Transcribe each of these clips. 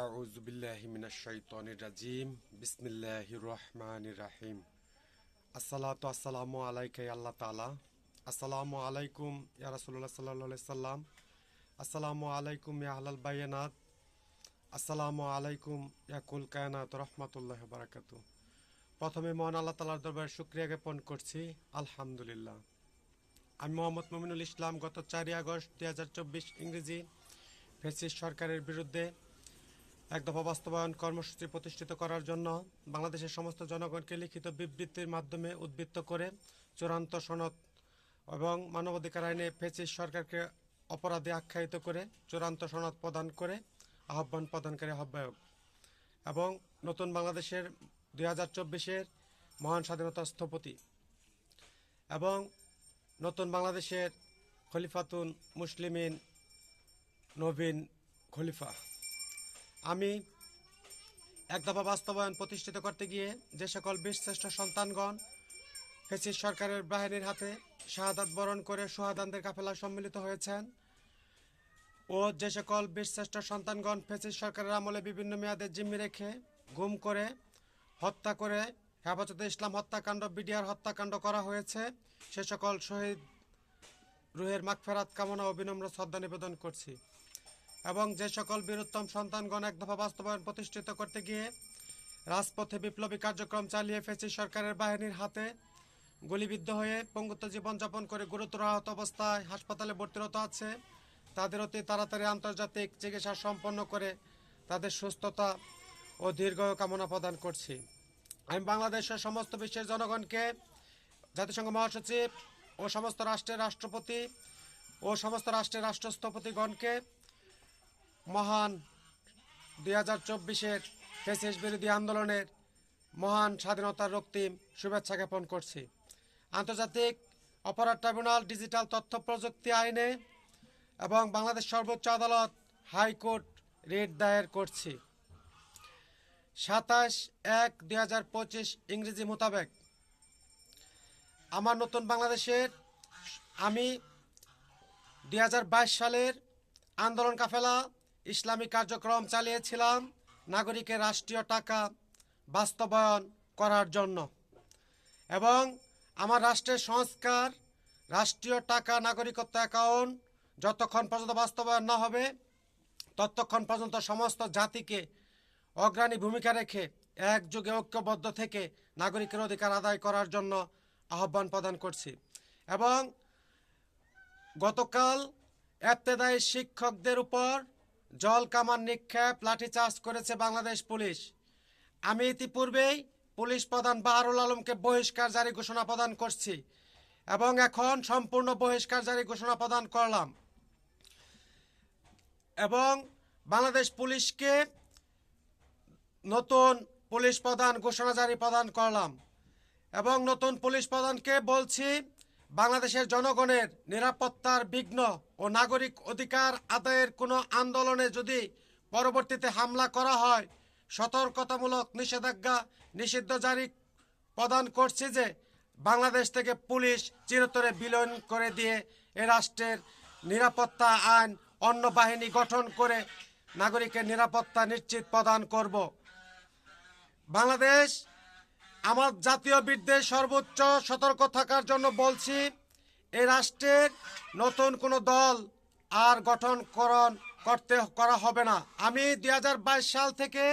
আউযু বিল্লাহি মিনাশ শাইতানির রাজিম বিসমিল্লাহির রহমানির রহিম আসসালাতু আসসালামু আলাইকা ইয়া আল্লাহ তাআলা আসসালামু আলাইকুম ইয়া রাসূলুল্লাহ সাল্লাল্লাহু আলাইহি সাল্লাম আসসালামু আলাইকুম ইয়া আহলাল বায়ানাত আসসালামু আলাইকুম ইয়া কুল কায়নাত রাহমাতুল্লাহি ওয়া বারাকাতুহু। প্রথমে মহান আল্লাহ তাআলার দরবারে শুকরিয়া জ্ঞাপন করছি, আলহামদুলিল্লাহ। আমি মোহাম্মদ মুমিনুল ইসলাম গত 4 আগস্ট 2024 ইংরেজি ফ্যাসিস্ট সরকারের বিরুদ্ধে এক দফা বাস্তবায়ন কর্মসূচি প্রতিষ্ঠিত করার জন্য বাংলাদেশের সমস্ত জনগণকে লিখিত বিবৃতির মাধ্যমে উদ্বৃত্ত করে চূড়ান্ত সনদ এবং মানবাধিকার আইনে ফ্যাসিস্ট সরকারকে অপরাধী আখ্যায়িত করে চূড়ান্ত সনদ প্রদান করে আহ্বান প্রদানকারী আহ্বায়ক এবং নতুন বাংলাদেশের 2024-এর মহান স্বাধীনতা স্থপতি এবং নতুন বাংলাদেশের খলিফাতুন মুসলিমিন নবীন খলিফা। আমি এক দফা বাস্তবায়ন প্রতিষ্ঠিত করতে গিয়ে যে সকল বীরশ্রেষ্ঠ সন্তানগণ ফ্যাসিস্ট সরকারের বাহিনীর হাতে শাহাদাত বরণ করে সুহাদানদের কাফেলায় সম্মিলিত হয়েছেন ও যে সকল বীরশ্রেষ্ঠ সন্তানগণ ফ্যাসিস্ট সরকারের আমলে বিভিন্ন মেয়াদে জিম্মি রেখে গুম করে হত্যা করে হেফাজতে ইসলাম হত্যাকাণ্ড বিডিআর হত্যাকাণ্ড করা হয়েছে, সে সকল শহীদ রুহের মাগফিরাত কামনা ও বিনম্র শ্রদ্ধা নিবেদন করছি এবং যে সকল বীরোত্তম সন্তানগণ এক দফা বাস্তবায়ন প্রতিষ্ঠিত করতে গিয়ে রাজপথে বিপ্লবী কার্যক্রম চালিয়ে ফ্যাসিস্ট সরকারের বাহিনীর হাতে গুলিবিদ্ধ হয়ে পঙ্গুত্ব জীবনযাপন করে গুরুতর আহত অবস্থায় হাসপাতালে ভর্তিরত আছে, তাদের অতি তাড়াতাড়ি আন্তর্জাতিক চিকিৎসা সম্পন্ন করে তাদের সুস্থতা ও দীর্ঘায়ু কামনা প্রদান করছি। আমি বাংলাদেশের সমস্ত বিশ্বের জনগণকে, জাতিসংঘ মহাসচিব ও সমস্ত রাষ্ট্রের রাষ্ট্রপতি ও সমস্ত রাষ্ট্রের রাষ্ট্রস্থপতিগণকে মহান 2024-এর ফ্যাসিস্ট বিরোধী আন্দোলনের মহান স্বাধীনতার রক্তিম শুভেচ্ছা জ্ঞাপন করছি। আন্তর্জাতিক অপরাধ ট্রাইব্যুনাল ডিজিটাল তথ্য প্রযুক্তি আইনে এবং বাংলাদেশ সর্বোচ্চ আদালত হাইকোর্ট রিট দায়ের করছি। 27/1/2025 ইংরেজি মোতাবেক আমার নতুন বাংলাদেশের আমি 2022 সালের আন্দোলন কাফেলা ইসলামী কার্যক্রম চালিয়েছিলাম নাগরিকের রাষ্ট্রীয় টাকা বাস্তবায়ন করার জন্য এবং আমার রাষ্ট্রের সংস্কার রাষ্ট্রীয় টাকা নাগরিকত্ব অ্যাকাউন্ট যতক্ষণ পর্যন্ত বাস্তবায়ন না হবে ততক্ষণ পর্যন্ত সমস্ত জাতিকে অগ্রণী ভূমিকা রেখে একযোগে ঐক্যবদ্ধ থেকে নাগরিকের অধিকার আদায় করার জন্য আহ্বান প্রদান করছি এবং গতকাল এবতেদায়ী শিক্ষকদের উপর জল কামান নিক্ষেপ লাঠিচার্জ করেছে বাংলাদেশ পুলিশ। আমি ইতিপূর্বেই পুলিশ প্রধান বাহারুল আলমকে বহিষ্কার জারি ঘোষণা প্রদান করছি এবং এখন সম্পূর্ণ বহিষ্কার জারি ঘোষণা প্রদান করলাম এবং বাংলাদেশ পুলিশকে নতুন পুলিশ প্রধান ঘোষণা জারি প্রদান করলাম এবং নতুন পুলিশ প্রধানকে বলছি, বাংলাদেশের জনগণের নিরাপত্তার বিঘ্ন ও নাগরিক অধিকার আদায়ের কোনো আন্দোলনে যদি পরবর্তীতে হামলা করা হয় সতর্কতামূলক নিষেধাজ্ঞা নিষিদ্ধ জারি প্রদান করছি যে বাংলাদেশ থেকে পুলিশ চিরতরে বিলীন করে দিয়ে এ রাষ্ট্রের নিরাপত্তা আইন অন্য বাহিনী গঠন করে নাগরিকের নিরাপত্তা নিশ্চিত প্রদান করব। বাংলাদেশ আমার জাতীয় বীরদের সর্বোচ্চ সতর্ক থাকার জন্য বলছি, এই রাষ্ট্রের নতুন কোনো দল আর গঠনকরণ করা হবে না। আমি 2022 সাল থেকে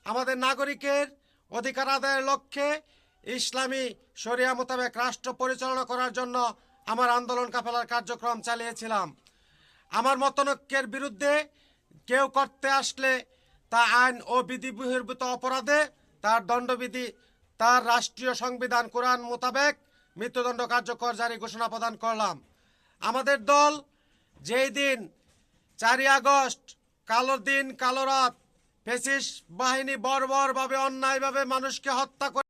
আমাদের নাগরিকের অধিকার আদায়ের লক্ষ্যে ইসলামী শরিয়া মোতাবেক রাষ্ট্র পরিচালনা করার জন্য আমার আন্দোলন কাফেলার কার্যক্রম চালিয়েছিলাম। আমার মতানৈক্যের বিরুদ্ধে কেউ করতে আসলে তা আইন ও বিধি বহির্ভূত অপরাধে তার দণ্ডবিধি তার রাষ্ট্রীয় সংবিধান কোরআন মোতাবেক মৃত্যুদণ্ড কার্যকর জারি ঘোষণা প্রদান করলাম। আমাদের দল যেই দিন 4 আগস্ট কালো দিন কালো রাত ফ্যাসিস্ট বাহিনী বর্বরভাবে অন্যায়ভাবে মানুষকে হত্যা করে